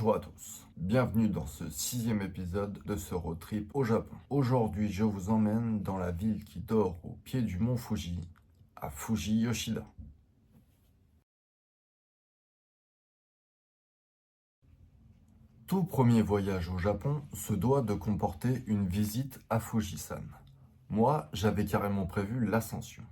Bonjour à tous, bienvenue dans ce 6e épisode de ce road trip au Japon. Aujourd'hui, je vous emmène dans la ville qui dort au pied du mont Fuji, à Fuji Yoshida. Tout premier voyage au Japon se doit de comporter une visite à Fujisan. Moi, j'avais carrément prévu l'ascension.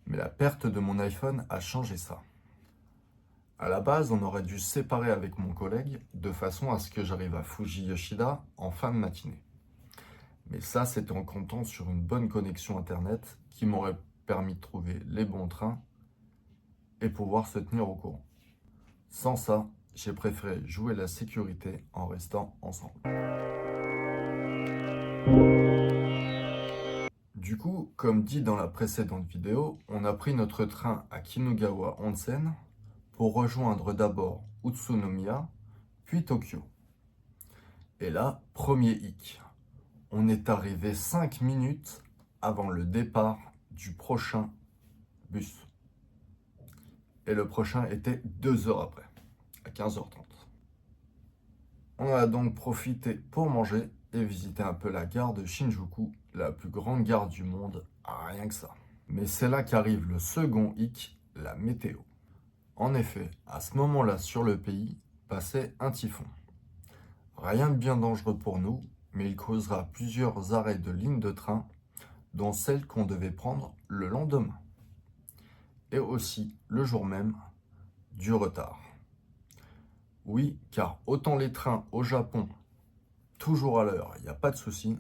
Mais la perte de mon iPhone a changé ça. À la base, on aurait dû se séparer avec mon collègue de façon à ce que j'arrive à Fuji Yoshida en fin de matinée. Mais ça, c'était en comptant sur une bonne connexion internet qui m'aurait permis de trouver les bons trains et pouvoir se tenir au courant. Sans ça, j'ai préféré jouer la sécurité en restant ensemble. Du coup, comme dit dans la précédente vidéo, on a pris notre train à Kinugawa Onsen pour rejoindre d'abord Utsunomiya, puis Tokyo. Et là, premier hic. On est arrivé 5 minutes avant le départ du prochain bus. Et le prochain était 2 heures après, à 15h30. On a donc profité pour manger et visiter un peu la gare de Shinjuku, la plus grande gare du monde, rien que ça. Mais c'est là qu'arrive le second hic, la météo. En effet, à ce moment-là sur le pays, passait un typhon. Rien de bien dangereux pour nous, mais il causera plusieurs arrêts de lignes de train, dont celle qu'on devait prendre le lendemain. Et aussi, le jour même, du retard. Oui, car autant les trains au Japon, toujours à l'heure, il n'y a pas de souci,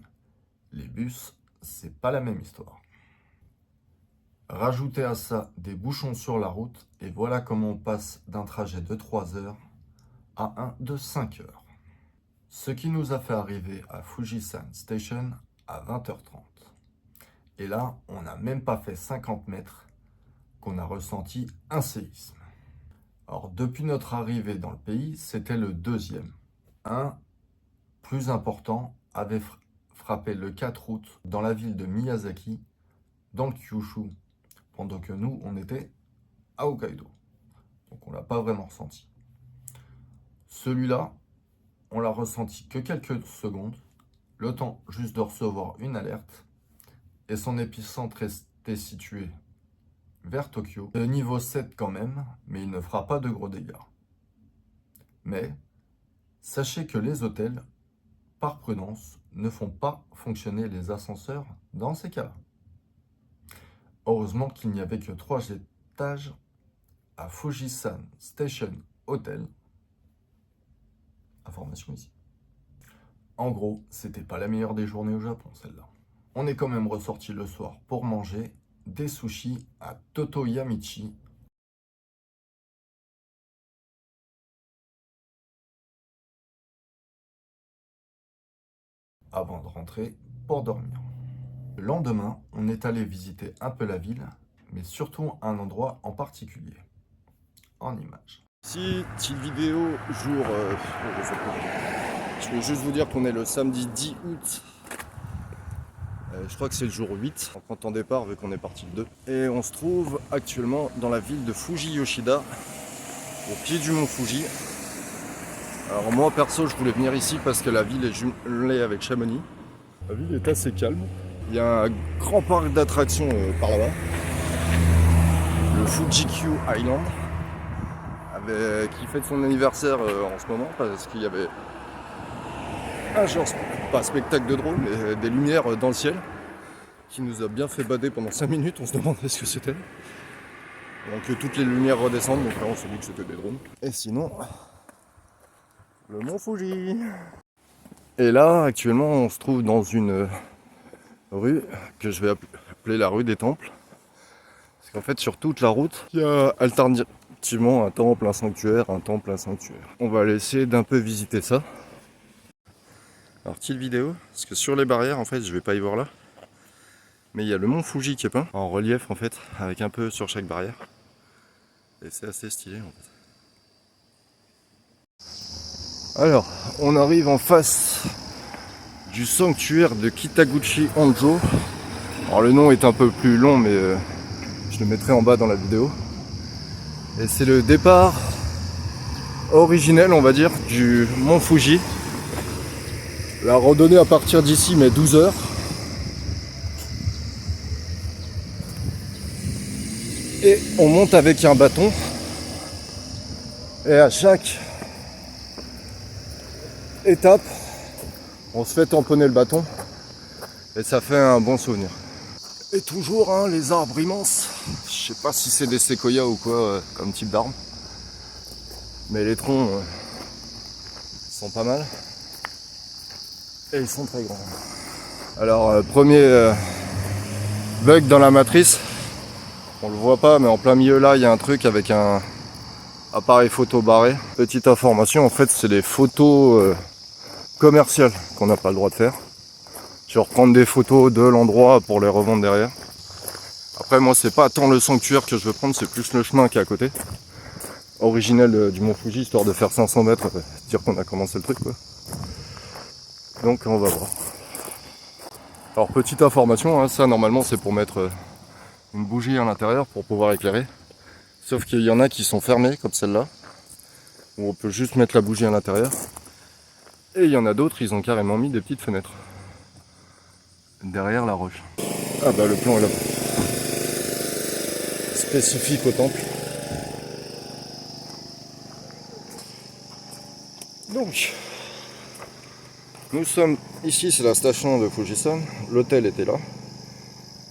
les bus, c'est pas la même histoire. Rajoutez à ça des bouchons sur la route, et voilà comment on passe d'un trajet de 3 heures à un de 5 heures. Ce qui nous a fait arriver à Fujisan Station à 20h30. Et là, on n'a même pas fait 50 mètres qu'on a ressenti un séisme. Alors, depuis notre arrivée dans le pays, c'était le deuxième. Un, plus important, avait frappé le 4 août dans la ville de Miyazaki, dans le Kyushu, pendant que nous, on était à Hokkaido. Donc, on ne l'a pas vraiment ressenti. Celui-là, on l'a ressenti que quelques secondes, le temps juste de recevoir une alerte, et son épicentre était situé vers Tokyo. Niveau 7 quand même, mais il ne fera pas de gros dégâts. Mais sachez que les hôtels, par prudence, ne font pas fonctionner les ascenseurs dans ces cas-là. Heureusement qu'il n'y avait que 3 étages à Fujisan Station Hotel. Information ici. En gros, c'était pas la meilleure des journées au Japon, celle-là. On est quand même ressorti le soir pour manger des sushis à Totoyamichi. Avant de rentrer pour dormir. Le lendemain, on est allé visiter un peu la ville, mais surtout un endroit en particulier. En image. Ici, petite vidéo jour. Je veux juste vous dire qu'on est le samedi 10 août. Je crois que c'est le jour 8, en comptant départ, vu qu'on est parti le 2. Et on se trouve actuellement dans la ville de Fuji Yoshida, au pied du mont Fuji. Alors moi perso, je voulais venir ici parce que la ville est jumelée avec Chamonix. La ville est assez calme. Il y a un grand parc d'attractions par là-bas, le Fuji-Q Island, qui fête son anniversaire en ce moment parce qu'il y avait un genre, pas spectacle de drone, mais des lumières dans le ciel qui nous a bien fait bader pendant 5 minutes. On se demandait ce que c'était. Donc toutes les lumières redescendent, donc là on s'est dit que c'était des drones. Et sinon, le mont Fuji. Et là actuellement on se trouve dans une rue que je vais appeler la rue des Temples. Parce qu'en fait sur toute la route, il y a alternativement un temple, un sanctuaire, un temple, un sanctuaire. On va aller essayer d'un peu visiter ça. Alors petite vidéo, parce que sur les barrières en fait je vais pas y voir là. Mais il y a le mont Fuji qui est peint en relief en fait, avec un peu sur chaque barrière. Et c'est assez stylé en fait. Alors, on arrive en face du sanctuaire de Kitaguchi Honjo. Alors le nom est un peu plus long mais je le mettrai en bas dans la vidéo. Et c'est le départ originelle, on va dire, du mont Fuji. La randonnée à partir d'ici met 12 heures. Et on monte avec un bâton. Et à chaque étape, on se fait tamponner le bâton. Et ça fait un bon souvenir. Et toujours hein, les arbres immenses. Je sais pas si c'est des séquoias ou quoi comme type d'arbre. Mais les troncs sont pas mal. Et ils sont très grands. Alors premier bug dans la matrice. On le voit pas mais en plein milieu là il y a un truc avec un appareil photo barré. Petite information, en fait c'est des photos commerciales qu'on n'a pas le droit de faire. Genre prendre des photos de l'endroit pour les revendre derrière. Après moi c'est pas tant le sanctuaire que je veux prendre, c'est plus le chemin qui est à côté. Originel du mont Fuji, histoire de faire 500 mètres, dire qu'on a commencé le truc quoi. Donc on va voir. Alors petite information, hein, ça normalement c'est pour mettre une bougie à l'intérieur pour pouvoir éclairer. Sauf qu'il y en a qui sont fermées comme celle-là, où on peut juste mettre la bougie à l'intérieur. Et il y en a d'autres, ils ont carrément mis des petites fenêtres derrière la roche. Ah bah le plan est là. Spécifique au temple. Donc, nous sommes ici, c'est la station de Fujisan. L'hôtel était là.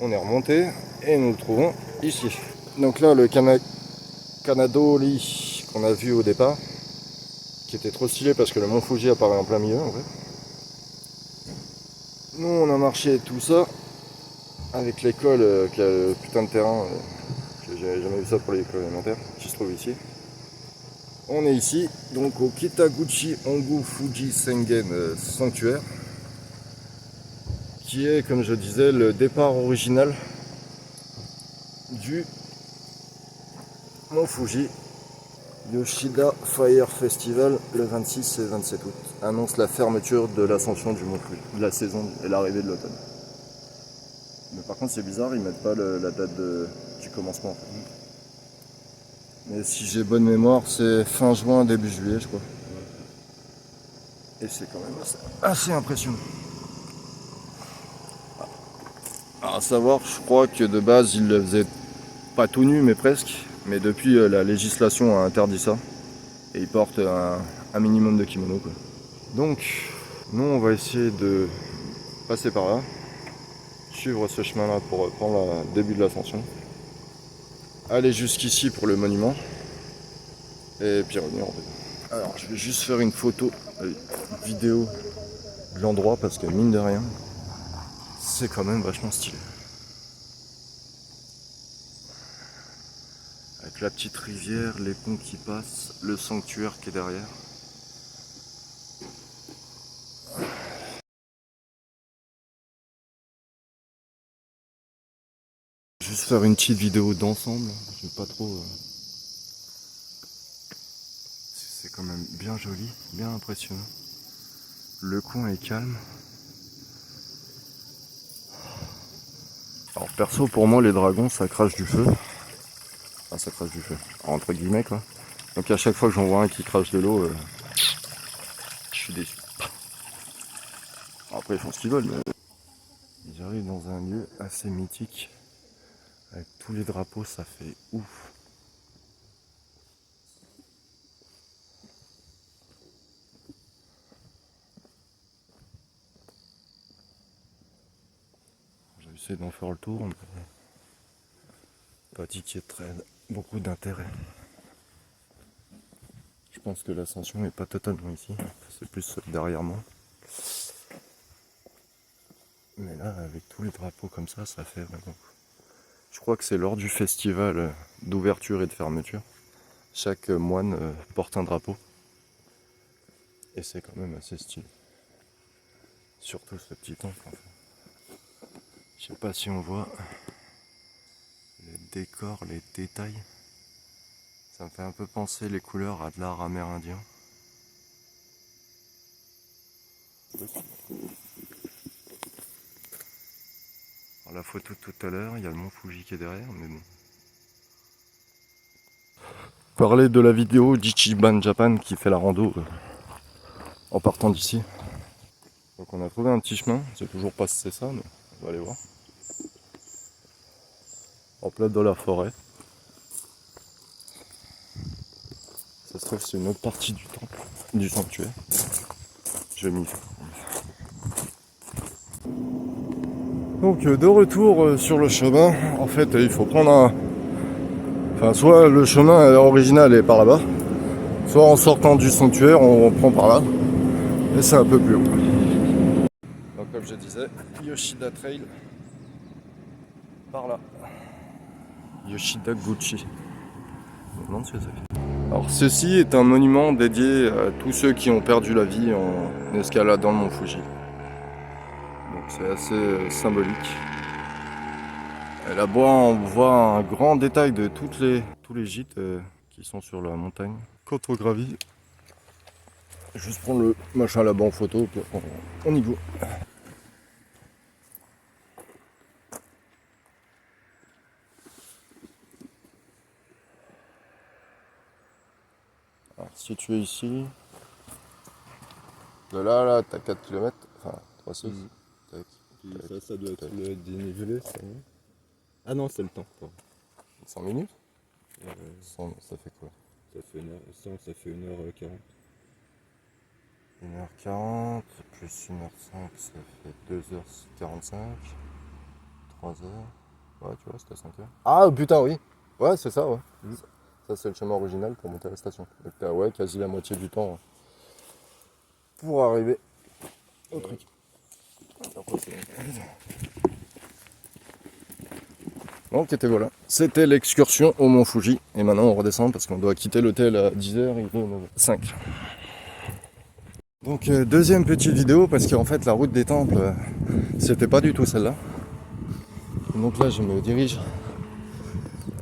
On est remonté et nous le trouvons ici. Donc là, le Kanadori qu'on a vu au départ, qui était trop stylé parce que le mont Fuji apparaît en plein milieu en fait. Nous on a marché tout ça avec l'école qui a le putain de terrain, j'ai jamais vu ça pour l'école élémentaire, qui se trouve ici. On est ici, donc au Kitaguchi Ongu Fuji Sengen Sanctuaire, qui est, comme je disais, le départ original du mont Fuji. Yoshida Fire Festival le 26 et 27 août annonce la fermeture de l'ascension du mont Fuji, de la saison et l'arrivée de l'automne. Mais par contre c'est bizarre, ils mettent pas la date du commencement. Mais si j'ai bonne mémoire, c'est fin juin, début juillet je crois. Et c'est quand même assez impressionnant. Alors à savoir, je crois que de base ils le faisaient pas tout nu mais presque. Mais depuis la législation a interdit ça. Et ils portent un minimum de kimono quoi. Donc nous on va essayer de passer par là, suivre ce chemin là pour prendre le début de l'ascension, aller jusqu'ici pour le monument et puis revenir en fait. Alors je vais juste faire une photo, vidéo de l'endroit parce que mine de rien c'est quand même vachement stylé. Avec la petite rivière, les ponts qui passent, le sanctuaire qui est derrière. Juste faire une petite vidéo d'ensemble, je vais pas trop... C'est quand même bien joli, bien impressionnant. Le coin est calme. Alors perso pour moi les dragons ça crache du feu. Enfin ça crache du feu, entre guillemets quoi. Donc à chaque fois que j'en vois un qui crache de l'eau, je suis déçu. Après ils font ce qu'ils veulent mais... Ils arrivent dans un lieu assez mythique. Avec tous les drapeaux ça fait ouf. J'essaie d'en faire le tour mais... Pas dit qu'il y ait beaucoup d'intérêt. Je pense que l'ascension n'est pas totalement ici, c'est plus derrière moi. Mais là, avec tous les drapeaux comme ça fait vraiment... Je crois que c'est lors du festival d'ouverture et de fermeture. Chaque moine porte un drapeau. Et c'est quand même assez stylé. Surtout ce petit temple. Enfin. Je sais pas si on voit les décors, les détails. Ça me fait un peu penser les couleurs à de l'art amérindien. Alors, la photo de tout à l'heure, il y a le mont Fuji qui est derrière, mais bon. Parler de la vidéo d'Ichiban Japan qui fait la rando en partant d'ici. Donc on a trouvé un petit chemin, c'est toujours pas si c'est ça, mais on va aller voir. En plein dans la forêt. Ça se trouve c'est une autre partie du temple, du sanctuaire. Je m'y fais. Donc de retour sur le chemin, en fait il faut prendre un... Enfin soit le chemin original est par là-bas, soit en sortant du sanctuaire on prend par là, et c'est un peu plus haut. Donc comme je disais, Yoshida Trail, par là. Yoshida Guchi. Je me demande ce que ça fait. Alors ceci est un monument dédié à tous ceux qui ont perdu la vie en escaladant le mont Fuji. Donc c'est assez symbolique. Et là-bas on voit un grand détail de tous les gîtes qui sont sur la montagne. Quand on gravit, juste prendre le machin là-bas en photo, puis on y va. Alors, si tu es ici, de là, t'as 4 km, enfin 3,6. Tac, tac, Ça doit être tac. le dénivelé, ça. Ah non, c'est le temps. Pardon. 100 minutes Euh, 100, ça fait quoi? ça fait 1h, ça fait 1h40. 1h40, plus 1h05, ça fait 2h45, 3h. Ouais, tu vois, c'était 5h. Ah putain, oui! Ouais, c'est ça, ouais. Ça, c'est le chemin original pour monter à la station. Donc, t'as ouais, quasi la moitié du temps pour arriver au truc. Donc, et voilà. C'était l'excursion au Mont Fuji. Et maintenant, on redescend parce qu'on doit quitter l'hôtel à 10h, il est 9h05. Donc, deuxième petite vidéo parce qu'en fait, la route des temples, c'était pas du tout celle-là. Donc là, je me dirige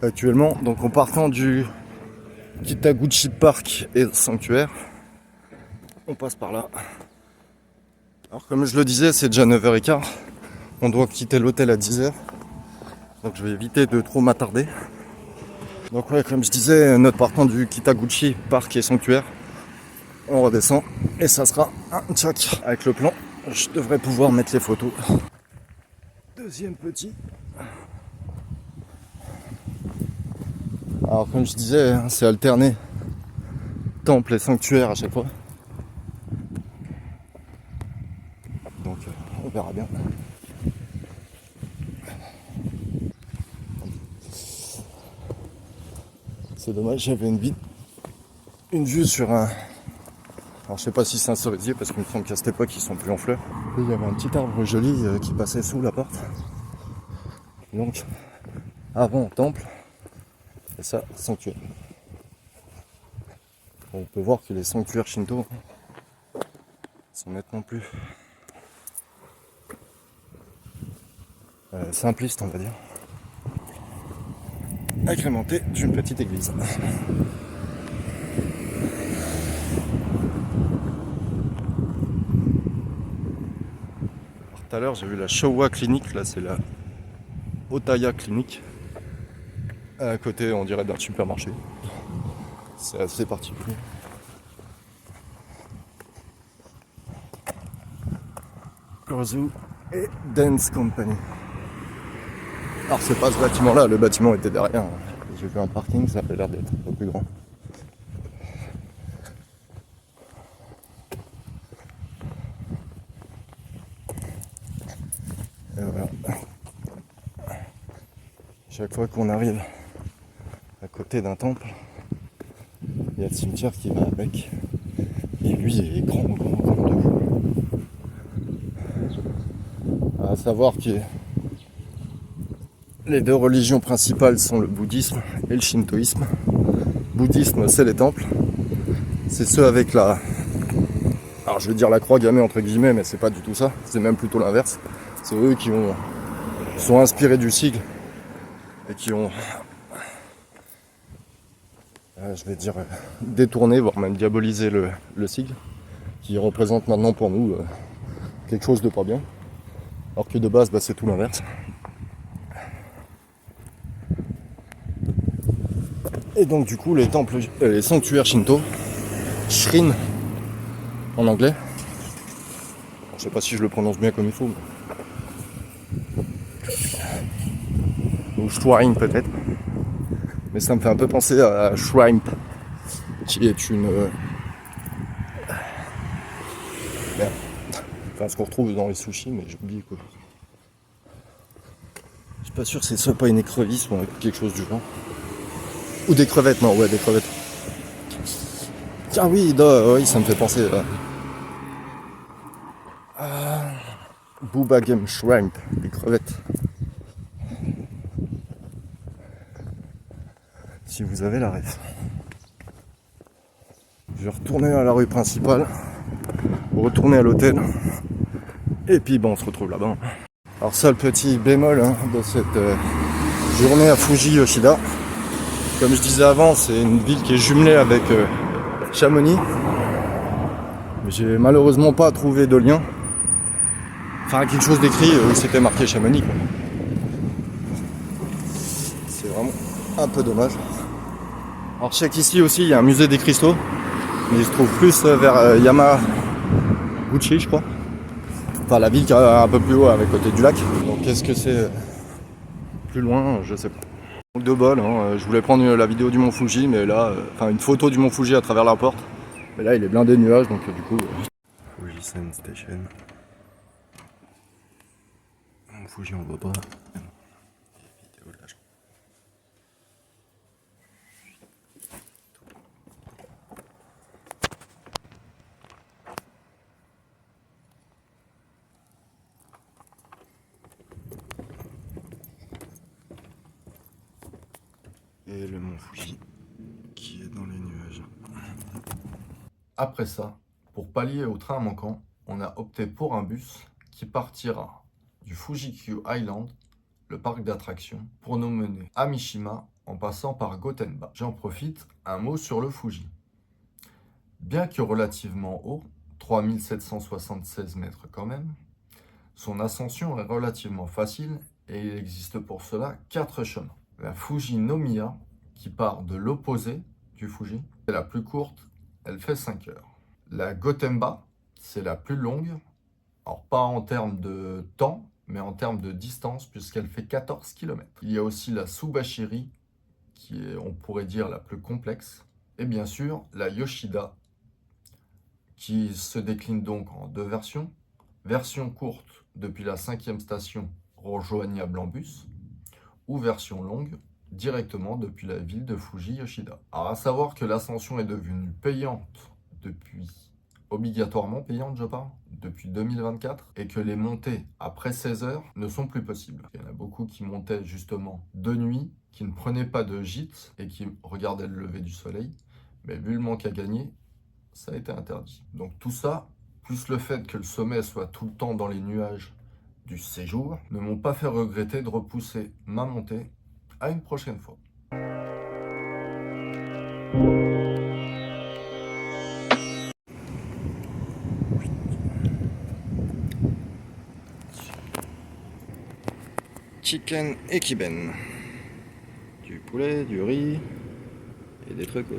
actuellement. Donc, en partant du Kitaguchi Park et Sanctuaire, on passe par là. Alors, comme je le disais, c'est déjà 9h15. On doit quitter l'hôtel à 10h. Donc, je vais éviter de trop m'attarder. Donc, ouais, comme je disais, notre partant du Kitaguchi Park et Sanctuaire, on redescend et ça sera un tchac. Avec le plan, je devrais pouvoir mettre les photos. Deuxième petit. Alors comme je disais, c'est alterné temple et sanctuaire à chaque fois. Donc on verra bien. C'est dommage, j'avais une vue sur un... Alors je sais pas si c'est un cerisier parce qu'il me semble qu'à cette époque ils sont plus en fleurs. Et il y avait un petit arbre joli qui passait sous la porte. Donc avant temple et ça sanctuaire. On peut voir que les sanctuaires shinto sont nettement plus simplistes on va dire. Agrémentés d'une petite église. Tout à l'heure j'ai vu la Showa Clinic, là c'est la Otaya Clinic. À côté on dirait d'un supermarché. C'est assez particulier. Korzu et Dance Company. Alors c'est pas ce bâtiment là, le bâtiment était derrière. J'ai vu un parking, ça avait l'air d'être un peu plus grand. Et voilà. Chaque fois qu'on arrive à côté d'un temple, il y a le cimetière qui va avec. Et lui, il est grand de fou. À savoir que les deux religions principales sont le bouddhisme et le shintoïsme. Bouddhisme, c'est les temples. C'est ceux avec la... Alors je vais dire la croix gammée entre guillemets, mais c'est pas du tout ça. C'est même plutôt l'inverse. C'est eux qui sont inspirés du sigle et qui ont, je vais dire, détourné, voire même diabolisé le sigle, qui représente maintenant pour nous quelque chose de pas bien. Alors que de base, c'est tout l'inverse. Et donc du coup les temples, les sanctuaires Shinto, Shrine en anglais. Je sais pas si je le prononce bien comme il faut. Ou Shrine peut-être. Mais ça me fait un peu penser à Shrimp, qui est une... Merde. Enfin ce qu'on retrouve dans les sushis, mais j'ai oublié quoi. Je suis pas sûr que c'est soit pas une écrevisse ou quelque chose du genre. Ou des crevettes, non, ouais, des crevettes. Ah oui, oui, ça me fait penser à Bubagem Shrimp, des crevettes. Si vous avez la ref. Je vais retourner à la rue principale, retourner à l'hôtel, et puis bon, on se retrouve là-bas. Alors ça, le petit bémol de cette journée à Fuji Yoshida. Comme je disais avant, c'est une ville qui est jumelée avec Chamonix. J'ai malheureusement pas trouvé de lien. Enfin, quelque chose d'écrit où c'était marqué Chamonix, quoi. C'est vraiment un peu dommage. Alors je sais qu'ici aussi il y a un musée des cristaux, mais il se trouve plus vers Yamaguchi, je crois. Enfin la ville qui est un peu plus haut avec côté du lac. Donc qu'est-ce que c'est plus loin, je sais pas. Donc de bol, je voulais prendre la vidéo du mont Fuji, mais là, enfin une photo du mont Fuji à travers la porte. Mais là il est blindé de nuages, donc du coup... Fuji-san Station. Mont Fuji on voit pas. Et le mont Fuji qui est dans les nuages. Après ça, pour pallier au train manquant, on a opté pour un bus qui partira du Fuji-Q Island, le parc d'attractions, pour nous mener à Mishima en passant par Gotemba. J'en profite, un mot sur le Fuji. Bien que relativement haut, 3776 mètres quand même, son ascension est relativement facile et il existe pour cela 4 chemins. La Fuji no Miya, qui part de l'opposé du Fuji, est la plus courte, elle fait 5 heures. La Gotemba, c'est la plus longue, alors pas en termes de temps, mais en termes de distance, puisqu'elle fait 14 km. Il y a aussi la Subashiri, qui est, on pourrait dire, la plus complexe. Et bien sûr, la Yoshida, qui se décline donc en 2 versions. Version courte depuis la 5e station, rejoignable en bus, ou version longue, directement depuis la ville de Fuji Yoshida. Alors à savoir que l'ascension est devenue payante depuis, obligatoirement payante je parle, depuis 2024, et que les montées après 16 heures ne sont plus possibles. Il y en a beaucoup qui montaient justement de nuit, qui ne prenaient pas de gîte et qui regardaient le lever du soleil, mais vu le manque à gagner, ça a été interdit. Donc tout ça, plus le fait que le sommet soit tout le temps dans les nuages du séjour, ne m'ont pas fait regretter de repousser ma montée à une prochaine fois. Chicken Ekiben. Du poulet, du riz et des trucs. Ouais.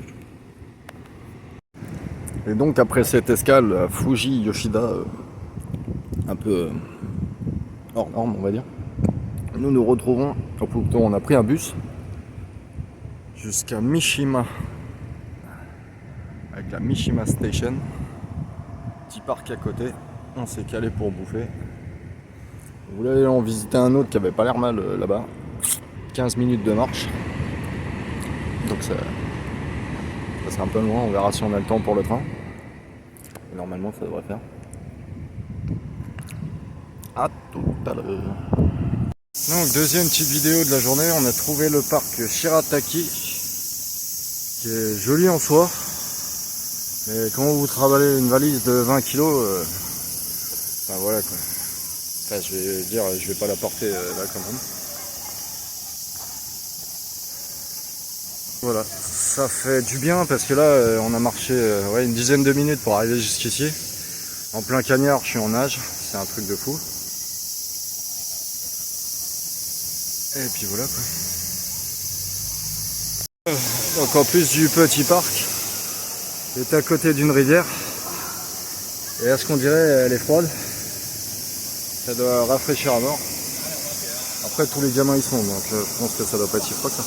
Et donc après cette escale à Fuji Yoshida, un peu hors norme on va dire, nous nous retrouvons, ou plutôt on a pris un bus jusqu'à Mishima, avec la Mishima Station, petit parc à côté, on s'est calé pour bouffer. Vous voulez en visiter un autre qui avait pas l'air mal là-bas, 15 minutes de marche, donc ça c'est un peu loin, on verra si on a le temps pour le train. Et normalement ça devrait faire. À tout à l'heure. Donc deuxième petite vidéo de la journée, on a trouvé le parc Shirataki, qui est joli en soi, mais quand vous travaillez une valise de 20 kg, enfin voilà quoi. Enfin je vais dire, je vais pas la porter là quand même. Voilà, ça fait du bien parce que là on a marché une dizaine de minutes pour arriver jusqu'ici. En plein cagnard, je suis en nage, c'est un truc de fou. Et puis voilà quoi. Donc en plus du petit parc, c'est à côté d'une rivière. Et à ce qu'on dirait, elle est froide. Ça doit rafraîchir à mort. Après, tous les gamins y sont, donc je pense que ça doit pas être si froid que ça.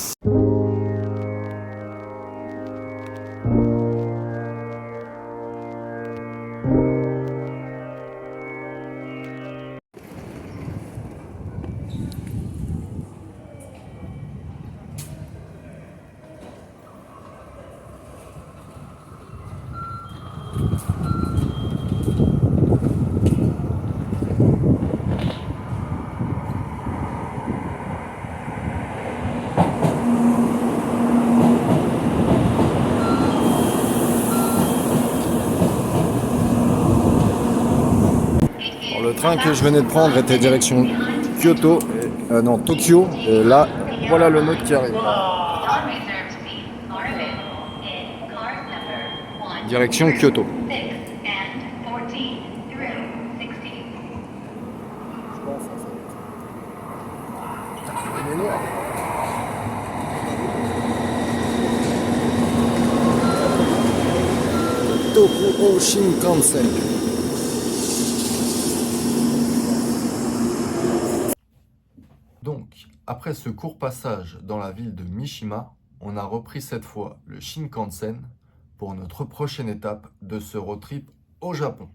Le train que je venais de prendre était direction Kyoto, non Tokyo, et là voilà le nôtre qui arrive. Direction Kyoto. Tokyo Shinkansen. Donc, après ce court passage dans la ville de Mishima, on a repris cette fois le Shinkansen pour notre prochaine étape de ce road trip au Japon.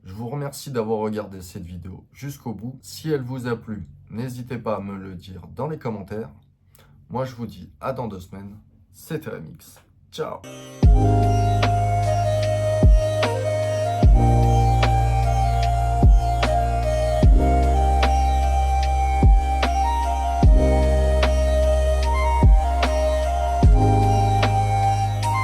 Je vous remercie d'avoir regardé cette vidéo jusqu'au bout. Si elle vous a plu, n'hésitez pas à me le dire dans les commentaires. Moi, je vous dis à dans 2 semaines. C'était Remix. Ciao!